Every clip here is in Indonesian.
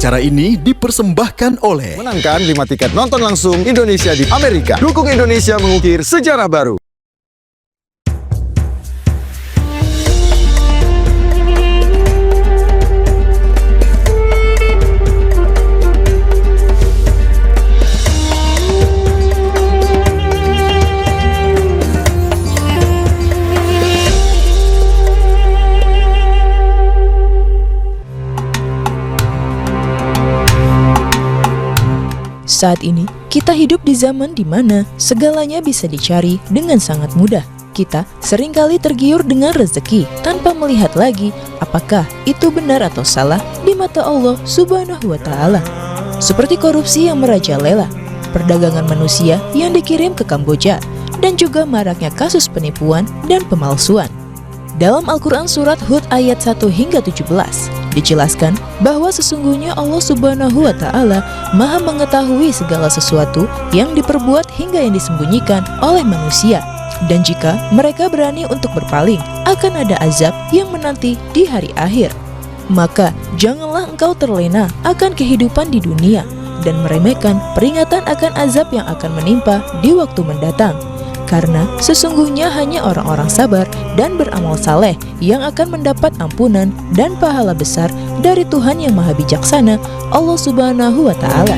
Acara ini dipersembahkan oleh Menangkan 5 tiket nonton langsung Indonesia di Amerika. Dukung Indonesia mengukir sejarah baru. Saat ini, kita hidup di zaman di mana segalanya bisa dicari dengan sangat mudah. Kita seringkali tergiur dengan rezeki tanpa melihat lagi apakah itu benar atau salah di mata Allah Subhanahu wa Ta'ala. Seperti korupsi yang merajalela, perdagangan manusia yang dikirim ke Kamboja, dan juga maraknya kasus penipuan dan pemalsuan. Dalam Al-Quran Surat Hud ayat 1 hingga 17, dijelaskan bahwa sesungguhnya Allah Subhanahu wa Ta'ala Maha mengetahui segala sesuatu yang diperbuat hingga yang disembunyikan oleh manusia. Dan jika mereka berani untuk berpaling, akan ada azab yang menanti di hari akhir. Maka janganlah engkau terlena akan kehidupan di dunia dan meremehkan peringatan akan azab yang akan menimpa di waktu mendatang. Karena sesungguhnya hanya orang-orang sabar dan beramal saleh yang akan mendapat ampunan dan pahala besar dari Tuhan yang Maha Bijaksana, Allah Subhanahu wa Ta'ala.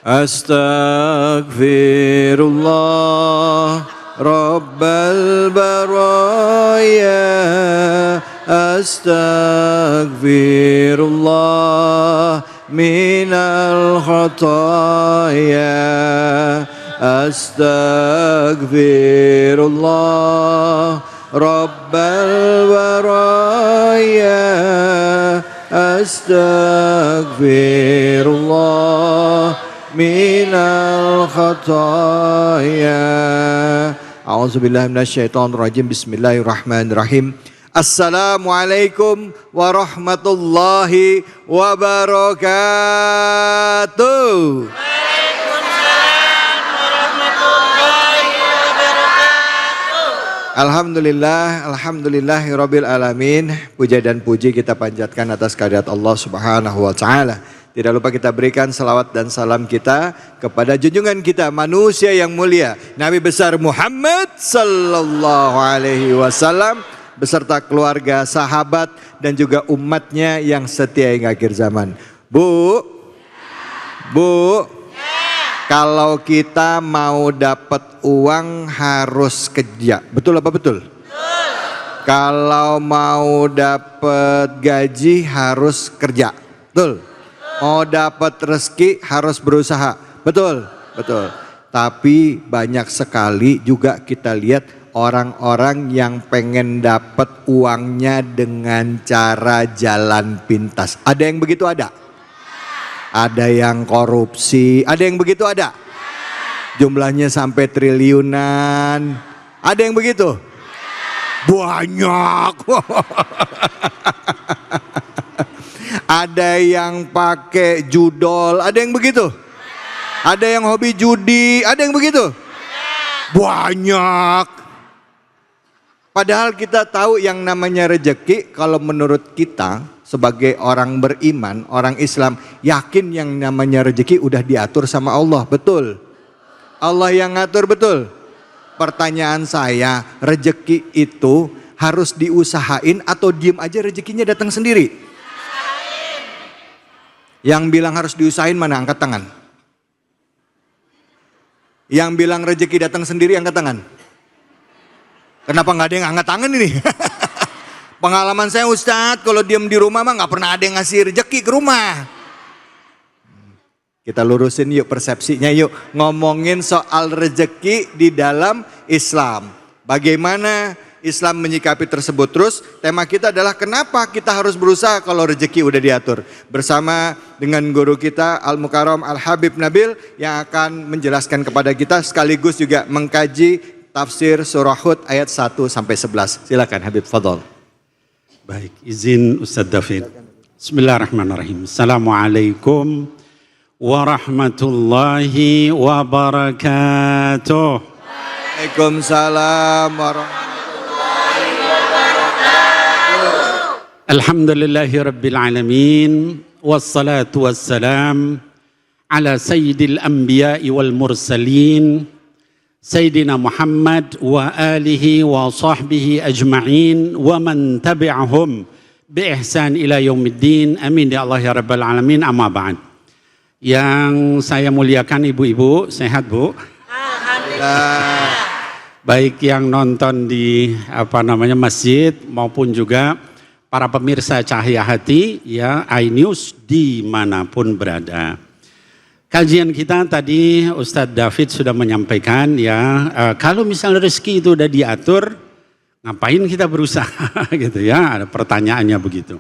Astaghfirullah Rabbal baraya, astaghfirullah minal khataya, astaghfirullah Rabbal baraya, astaghfirullah minal khataya. A'udzubillahi minasyaitonirrajim. Bismillahirrahmanirrahim. Assalamualaikum warahmatullahi wabarakatuh. Waalaikumsalam warahmatullahi wabarakatuh. Alhamdulillahirabbil alamin. Puja dan puji kita panjatkan atas kehadirat Allah Subhanahu wa Ta'ala. Tidak lupa kita berikan salawat dan salam kita kepada junjungan kita, manusia yang mulia, Nabi besar Muhammad sallallahu alaihi wasallam, beserta keluarga, sahabat, dan juga umatnya yang setia hingga akhir zaman. Bu, kalau kita mau dapat uang harus kerja, betul apa betul? Betul. Kalau mau dapat gaji harus kerja, betul? Mau dapat rezeki harus berusaha, betul? Betul. Tapi banyak sekali juga kita lihat orang-orang yang pengen dapat uangnya dengan cara jalan pintas. Ada yang begitu ada? Ada yang korupsi, ada yang begitu ada? Jumlahnya sampai triliunan. Ada yang begitu? Banyak. Ada yang pakai judol, ada yang begitu? Ada yang hobi judi, ada yang begitu? Banyak. Padahal kita tahu yang namanya rezeki, kalau menurut kita sebagai orang beriman, orang Islam, yakin yang namanya rezeki udah diatur sama Allah, betul? Allah yang ngatur, betul? Pertanyaan saya, rezeki itu harus diusahain atau diem aja rezekinya datang sendiri? Yang bilang harus diusahain mana, angkat tangan. Yang bilang rezeki datang sendiri, angkat tangan. Kenapa nggak ada yang angkat tangan ini? Pengalaman saya Ustadz, kalau diem di rumah mah nggak pernah ada yang ngasih rezeki ke rumah. Kita lurusin yuk persepsinya yuk. Ngomongin soal rezeki di dalam Islam. Bagaimana Islam menyikapi tersebut. Terus tema kita adalah kenapa kita harus berusaha kalau rezeki udah diatur. Bersama dengan guru kita Al-Mukarram Al-Habib Nabil yang akan menjelaskan kepada kita sekaligus juga mengkaji tafsir surah Hud ayat 1 sampai 11. Silakan Habib, fadhol. Baik, izin Ustadz David. Bismillahirrahmanirrahim. Assalamualaikum warahmatullahi wabarakatuh. Waalaikumsalam warahmatullahi wabarakatuh. Alhamdulillahi Rabbil Alamin. Wassalatu wassalam ala sayyidil anbiya'i wal mursalin Sayyidina Muhammad wa alihi wa sahbihi ajma'in wa man tabi'ahum bi ihsan ila yaumiddin. Amin ya Allah ya Rabbal Alamin. Amma ba'd. Yang saya muliakan ibu-ibu, sehat Bu? Baik yang nonton di masjid maupun juga para pemirsa Cahaya Hati ya iNews dimanapun berada. Kajian kita tadi Ustadz David sudah menyampaikan ya kalau misalnya rezeki itu udah diatur, ngapain kita berusaha gitu ya, ada pertanyaannya begitu.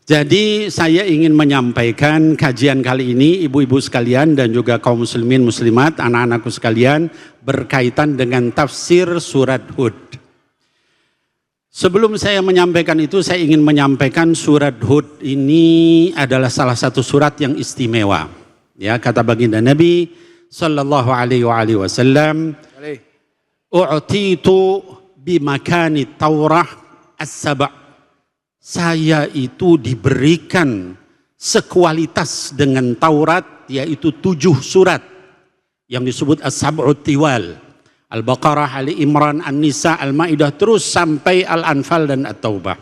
Jadi saya ingin menyampaikan kajian kali ini ibu-ibu sekalian dan juga kaum muslimin muslimat, anak-anakku sekalian berkaitan dengan tafsir surat Hud. Sebelum saya menyampaikan itu, saya ingin menyampaikan surat Hud ini adalah salah satu surat yang istimewa. Ya, kata baginda Nabi sallallahu alaihi wasallam, "U'titu bimakani Taurah as-sab'." Saya itu diberikan sekualitas dengan Taurat, yaitu 7 surat yang disebut as-sab'ut tiwal. Al-Baqarah, Ali Imran, An-Nisa, Al-Maidah, terus sampai Al-Anfal dan At-Taubah.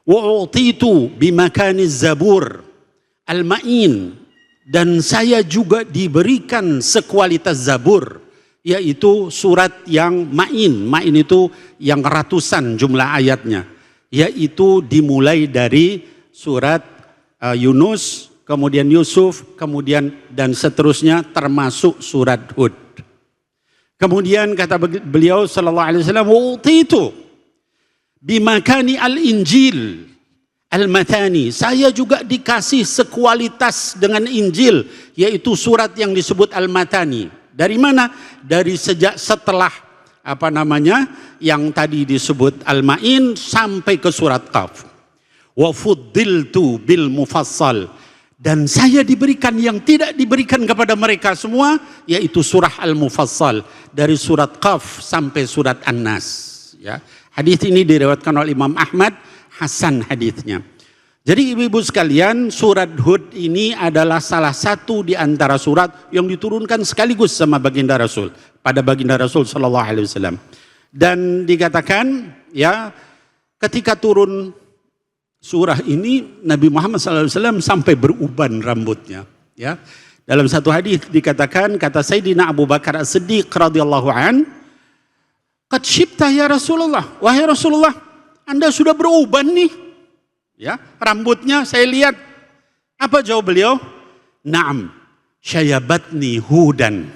Wa'utitu bimakani Zabur Al-Ma'in, dan saya juga diberikan sekualitas Zabur, yaitu surat yang Ma'in. Ma'in itu yang ratusan jumlah ayatnya, yaitu dimulai dari surat Yunus, kemudian Yusuf, kemudian dan seterusnya termasuk surat Hud. Kemudian kata beliau sallallahu alaihi wasallam, "Utitu bimakani al-Injil al-Matani." Saya juga dikasih sekualitas dengan Injil, yaitu surat yang disebut Al-Matani. Dari mana? Dari sejak setelah yang tadi disebut Al-Ma'in sampai ke surat Qaf. Wa fuddiltu bil mufassal. Dan saya diberikan yang tidak diberikan kepada mereka semua, yaitu surah Al-Mufassal dari surat Qaf sampai surat An-Nas. Ya. Hadis ini diriwayatkan oleh Imam Ahmad, hasan hadisnya. Jadi ibu-ibu sekalian, surat Hud ini adalah salah satu di antara surat yang diturunkan sekaligus sama baginda Rasul, pada baginda Rasul sallallahu alaihi wasallam. Dan dikatakan ya, ketika turun surah ini Nabi Muhammad SAW sampai beruban rambutnya. Ya, dalam satu hadis dikatakan, kata Sayyidina Abu Bakar As-Siddiq radhiyallahu an, "Qad syibta ya Rasulullah." Wahai Rasulullah, Anda sudah beruban nih. Ya, rambutnya saya lihat. Apa jawab beliau? "Na'am, syayabatni hudan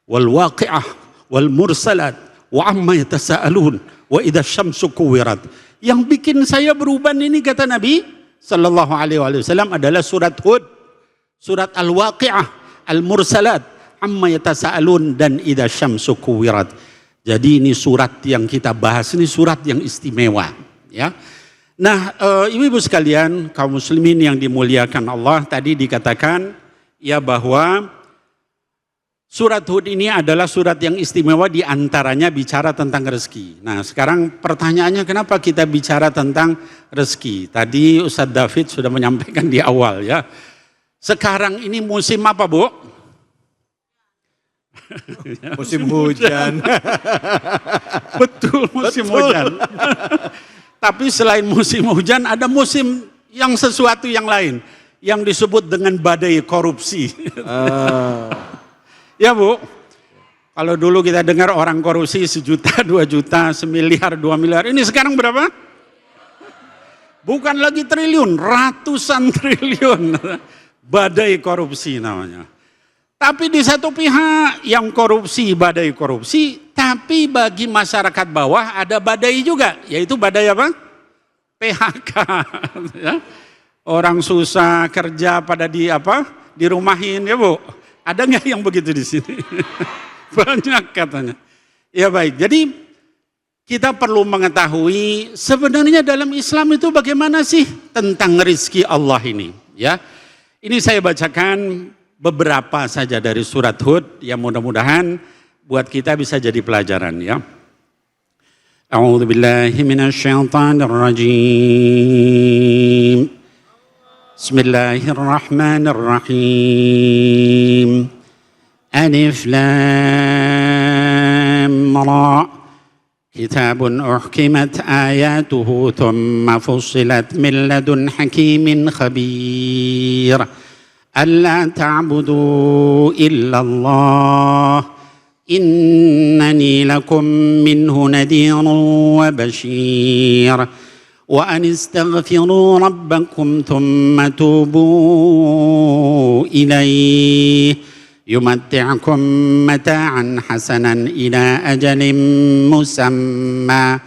wal waqi'ah wal mursalat wa amma yatasaalun wa idza syamsu kuwirat." Yang bikin saya beruban ini, kata Nabi sallallahu alaihi wasallam, adalah surat Hud, surat Al-Waqi'ah, Al-Mursalat, amma yatasaalun, dan idza syamsu kuwirat. Jadi ini surat yang kita bahas, ini surat yang istimewa, ya. Nah, ibu-ibu sekalian, kaum muslimin yang dimuliakan Allah, tadi dikatakan ya bahwa surat Hud ini adalah surat yang istimewa, di antaranya bicara tentang rezeki. Nah, sekarang pertanyaannya, kenapa kita bicara tentang rezeki? Tadi Ustadz David sudah menyampaikan di awal ya. Sekarang ini musim apa, Bu? Musim hujan. Betul, musim hujan. Tapi selain musim hujan, ada musim yang sesuatu yang lain, yang disebut dengan badai korupsi. Ya Bu, kalau dulu kita dengar orang korupsi 1 juta, 2 juta, 1 miliar, 2 miliar. Ini sekarang berapa? Bukan lagi triliun, ratusan triliun. Badai korupsi namanya. Tapi di satu pihak yang korupsi, badai korupsi, tapi bagi masyarakat bawah ada badai juga, yaitu badai apa? PHK. Ya. Orang susah kerja pada dirumahin ya Bu. Ada nggak yang begitu di sini? Banyak katanya. Ya baik, jadi kita perlu mengetahui sebenarnya dalam Islam itu bagaimana sih tentang rizki Allah ini. Ya, ini saya bacakan beberapa saja dari surat Hud yang mudah-mudahan buat kita bisa jadi pelajaran ya. أعوذ بالله من الشيطان الرجيم بسم الله الرحمن الرحيم ألف لام را كتاب أحكمت آياته ثم فصلت من لدن حكيم خبير ألا تعبدوا إلا الله إنني لكم منه نذير وبشير وأن استغفروا ربكم ثم توبوا إليه يمتعكم متاعا حسنا إلى أجل مسمى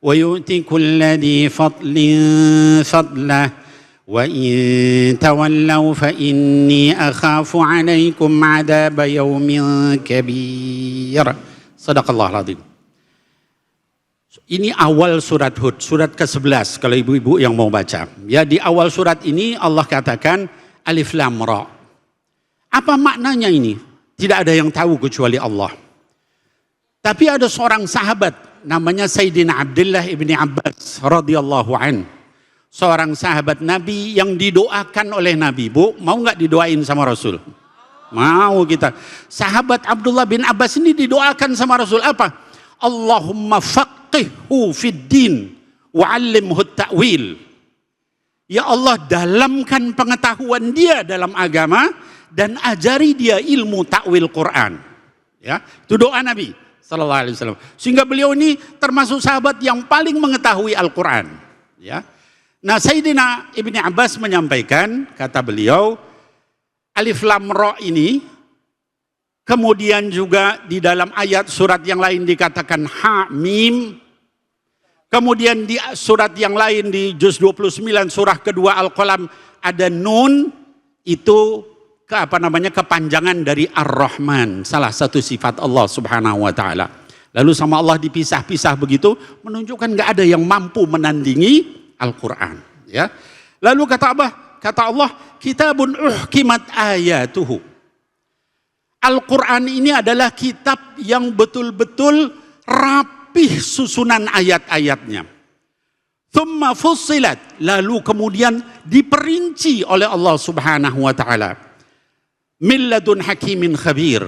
ويؤتي كل ذي فضل فضله وإن تولوا فإني أخاف عليكم عذاب يوم كبير. Sadaqallahu alazim. Ini awal surat Hud, surat ke-11 kalau ibu-ibu yang mau baca. Ya, di awal surat ini Allah katakan Alif Lam Ra. Apa maknanya ini? Tidak ada yang tahu kecuali Allah. Tapi ada seorang sahabat namanya Sayyidina Abdullah ibni Abbas radhiyallahu an. Seorang sahabat Nabi yang didoakan oleh Nabi. Bu, mau nggak didoain sama Rasul? Mau kita. Sahabat Abdullah bin Abbas ini didoakan sama Rasul apa? Allahumma faqihhu fid din wa'allimhu ta'wil. Ya Allah, dalamkan pengetahuan dia dalam agama dan ajari dia ilmu takwil Quran. Ya, itu doa Nabi sallallahu alaihi wasallam. Sehingga beliau ini termasuk sahabat yang paling mengetahui Al-Quran. Ya. Nah, Sayyidina Ibni Abbas menyampaikan, kata beliau, Alif Lam Ra ini, kemudian juga di dalam ayat surat yang lain dikatakan Ha Mim, kemudian di surat yang lain di juz 29 surah kedua Al-Qalam ada Nun, itu kepanjangan dari Ar-Rahman, salah satu sifat Allah Subhanahu wa taala. Lalu sama Allah dipisah-pisah begitu, menunjukkan enggak ada yang mampu menandingi Al-Quran. Ya. Lalu kata Allah, kitabun uhkimat ayatuhu. Al-Quran ini adalah kitab yang betul-betul rapih susunan ayat-ayatnya. Thumma fussilat, lalu kemudian diperinci oleh Allah Subhanahu wa taala. Min ladun hakimin khabir.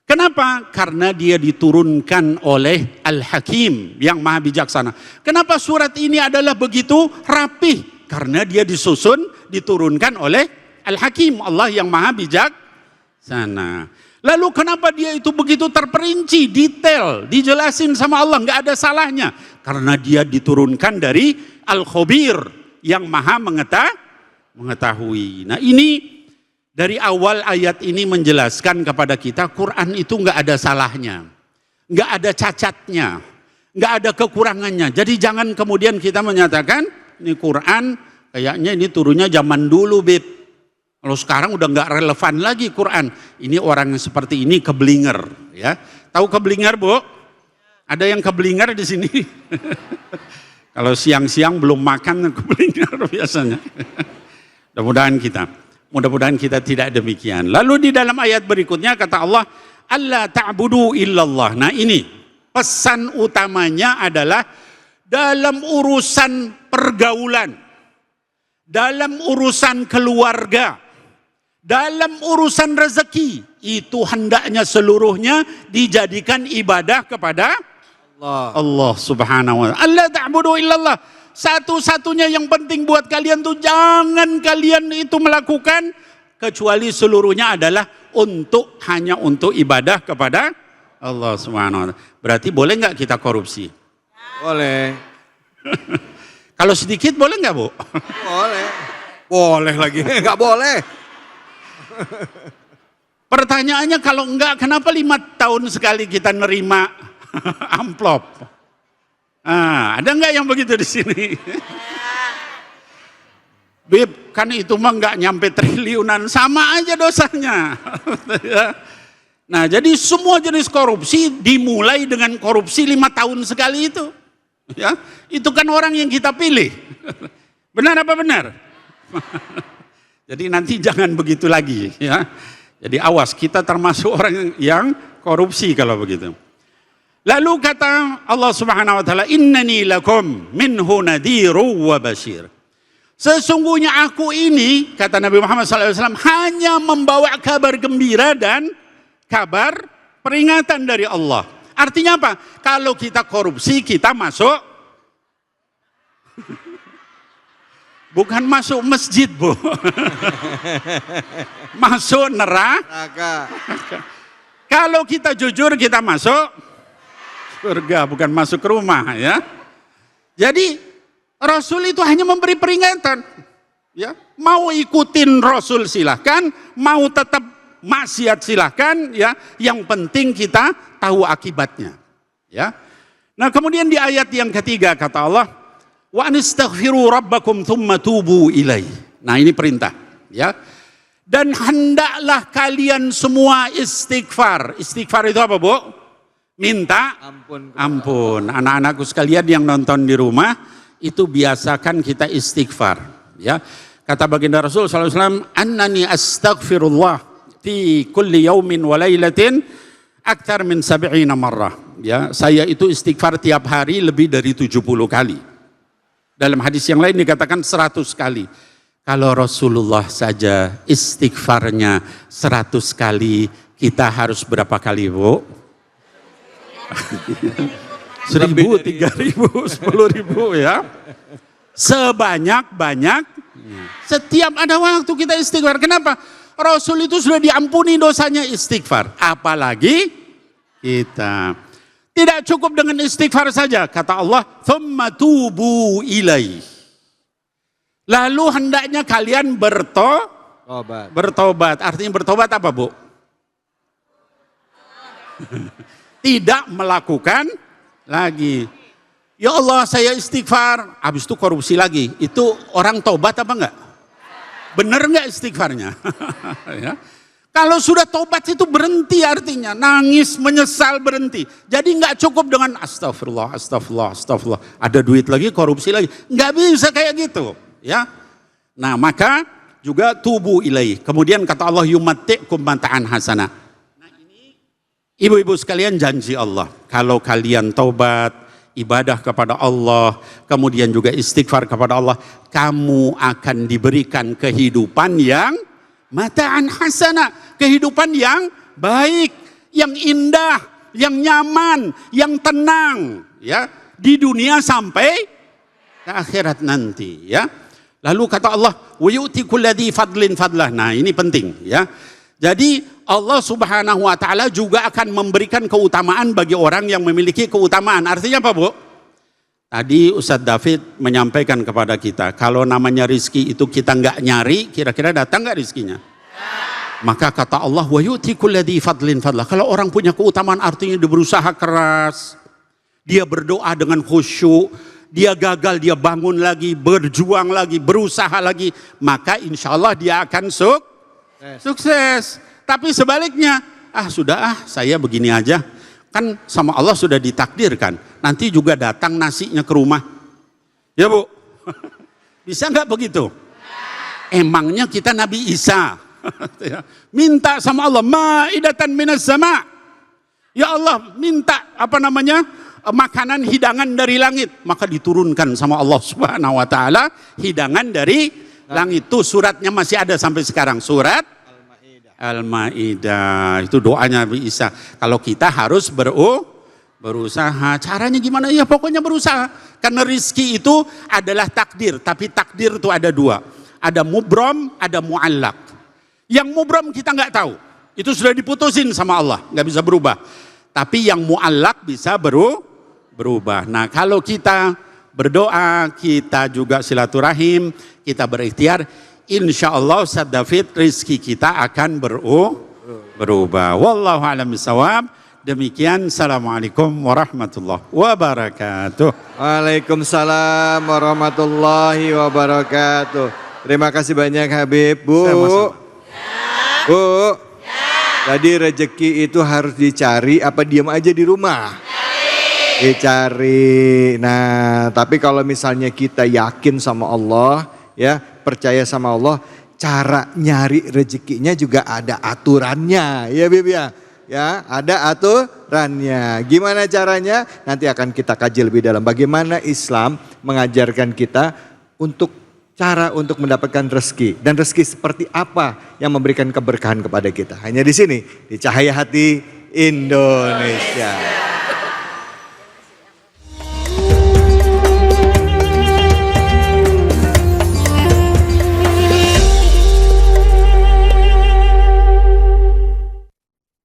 Kenapa? Karena dia diturunkan oleh Al-Hakim yang maha bijaksana. Kenapa surat ini adalah begitu rapih? Karena dia diturunkan oleh Al-Hakim, Allah yang maha bijaksana. Lalu kenapa dia itu begitu terperinci, detail, dijelasin sama Allah, nggak ada salahnya? Karena dia diturunkan dari Al-Khabir yang maha mengetahui. Nah, ini dari awal ayat ini menjelaskan kepada kita Quran itu nggak ada salahnya, nggak ada cacatnya, nggak ada kekurangannya. Jadi jangan kemudian kita menyatakan ini Quran kayaknya ini turunnya zaman dulu, Bib. Kalau sekarang udah nggak relevan lagi Quran. Ini orang yang seperti ini keblinger, ya. Tahu keblinger, Bu? Ada yang keblinger di sini? Kalau siang-siang belum makan keblinger biasanya. Mudah-mudahan kita tidak demikian. Lalu di dalam ayat berikutnya kata Allah, Allah ta'budu illallah. Nah, ini pesan utamanya adalah dalam urusan pergaulan, dalam urusan keluarga, dalam urusan rezeki, itu hendaknya seluruhnya dijadikan ibadah kepada Allah Subhanahu wa ta'ala. Allah ta'budu illallah. Satu-satunya yang penting buat kalian tuh jangan kalian itu melakukan kecuali seluruhnya adalah hanya untuk ibadah kepada Allah Subhanahu wa ta'ala. Berarti boleh nggak kita korupsi? Boleh. Kalau sedikit boleh nggak, Bu? Boleh. Boleh lagi, nggak boleh. Pertanyaannya kalau enggak, kenapa 5 tahun sekali kita nerima amplop? Ada enggak yang begitu di sini? Bib, kan itu mah enggak nyampe triliunan, sama aja dosanya. Nah, jadi semua jenis korupsi dimulai dengan korupsi 5 tahun sekali itu. Ya, itu kan orang yang kita pilih. Benar apa benar? Jadi nanti jangan begitu lagi, ya. Jadi awas, kita termasuk orang yang korupsi kalau begitu. Lalu kata Allah Subhanahu wa taala, "Innani lakum minhu nadhiru wa basyir." Sesungguhnya aku ini, kata Nabi Muhammad SAW, hanya membawa kabar gembira dan kabar peringatan dari Allah. Artinya apa? Kalau kita korupsi, kita masuk, bukan masuk masjid, Bu. Masuk neraka. Kalau kita jujur, kita masuk surga, bukan masuk ke rumah, ya. Jadi Rasul itu hanya memberi peringatan, ya. Mau ikutin Rasul silahkan, mau tetap maksiat silahkan, ya. Yang penting kita tahu akibatnya, ya. Nah, kemudian di ayat yang ketiga kata Allah, wa anistaghfiru rabbakum thumma tubu ilaih. Nah, ini perintah, ya. Dan hendaklah kalian semua istighfar. Istighfar itu apa, Bu? Minta ampun. Anak-anakku sekalian yang nonton di rumah, itu biasakan kita istighfar, ya. Kata baginda Rasul SAW, annani astaghfirullah fi kulli yaumin wa lailatin akthar min 70 marrah, ya. Saya itu istighfar tiap hari lebih dari 70 kali. Dalam hadis yang lain dikatakan 100 kali. Kalau Rasulullah saja istighfarnya 100 kali, kita harus berapa kali, Bu? 1.000, 3.000, 10.000, ya. Sebanyak-banyak. Setiap ada waktu kita istighfar. Kenapa? Rasul itu sudah diampuni dosanya istighfar. Apalagi kita. Tidak cukup dengan istighfar saja. Kata Allah, thumma tubu ilaih. Lalu hendaknya kalian bertobat. Artinya bertobat apa, Bu? Tidak melakukan lagi. Ya Allah, saya istighfar, habis itu korupsi lagi. Itu orang tobat apa enggak? Bener enggak istighfarnya? Ya. Kalau sudah tobat itu berhenti artinya. Nangis, menyesal, berhenti. Jadi enggak cukup dengan astagfirullah, astagfirullah, astagfirullah. Ada duit lagi, korupsi lagi. Enggak bisa kayak gitu. Ya. Nah, maka juga tubu ilaih. Kemudian kata Allah, yumatti'kum mata'an hasanah. Ibu-ibu sekalian, janji Allah, kalau kalian taubat, ibadah kepada Allah, kemudian juga istighfar kepada Allah, kamu akan diberikan kehidupan yang mata'an hasanah, kehidupan yang baik, yang indah, yang nyaman, yang tenang, ya, di dunia sampai ke akhirat nanti, ya. Lalu kata Allah, wa yu'ti kulladzi fadlin fadlah. Nah, ini penting, ya. Jadi Allah Subhanahu wa taala juga akan memberikan keutamaan bagi orang yang memiliki keutamaan. Artinya apa, Bu? Tadi Ustadz David menyampaikan kepada kita, kalau namanya rizki itu kita nggak nyari, kira-kira datang nggak rizkinya? Maka kata Allah, wa yu'ti kulladzi fadlin fadlah. Kalau orang punya keutamaan artinya dia berusaha keras, dia berdoa dengan khusyuk, dia gagal, dia bangun lagi, berjuang lagi, berusaha lagi, maka insya Allah dia akan sukses. Tapi sebaliknya, saya begini aja, kan sama Allah sudah ditakdirkan, nanti juga datang nasinya ke rumah, ya Bu. Bisa nggak begitu? Emangnya kita Nabi Isa minta sama Allah, ma'idatan minas sama, ya Allah minta makanan hidangan dari langit, maka diturunkan sama Allah Subhanahu wa taala hidangan dari langit. Itu suratnya masih ada sampai sekarang, surat Al-Maidah. Itu doanya Nabi Isa. Kalau kita harus berusaha. Caranya gimana? Ya pokoknya berusaha. Karena rizki itu adalah takdir, tapi takdir itu ada dua. Ada mubrom, ada muallak. Yang mubrom kita nggak tahu. Itu sudah diputusin sama Allah, nggak bisa berubah. Tapi yang muallak bisa berubah. Nah, kalau kita berdoa, kita juga silaturahim, kita berikhtiar, insya Allah Ustaz David, rizki kita akan berubah. Wallahu a'lam bishawab. Demikian, assalamualaikum warahmatullahi wabarakatuh. Waalaikumsalam warahmatullahi wabarakatuh. Terima kasih banyak Habib. Bu, Bu, jadi rezeki itu harus dicari apa diam aja di rumah? Dicari. Nah, tapi kalau misalnya kita yakin sama Allah, ya, percaya sama Allah, cara nyari rezekinya juga ada aturannya, ya Bib ya. ya, ada aturannya. Gimana caranya? Nanti akan kita kaji lebih dalam. Bagaimana Islam mengajarkan kita untuk cara untuk mendapatkan rezeki. Dan rezeki seperti apa yang memberikan keberkahan kepada kita. Hanya di sini, di Cahaya Hati Indonesia.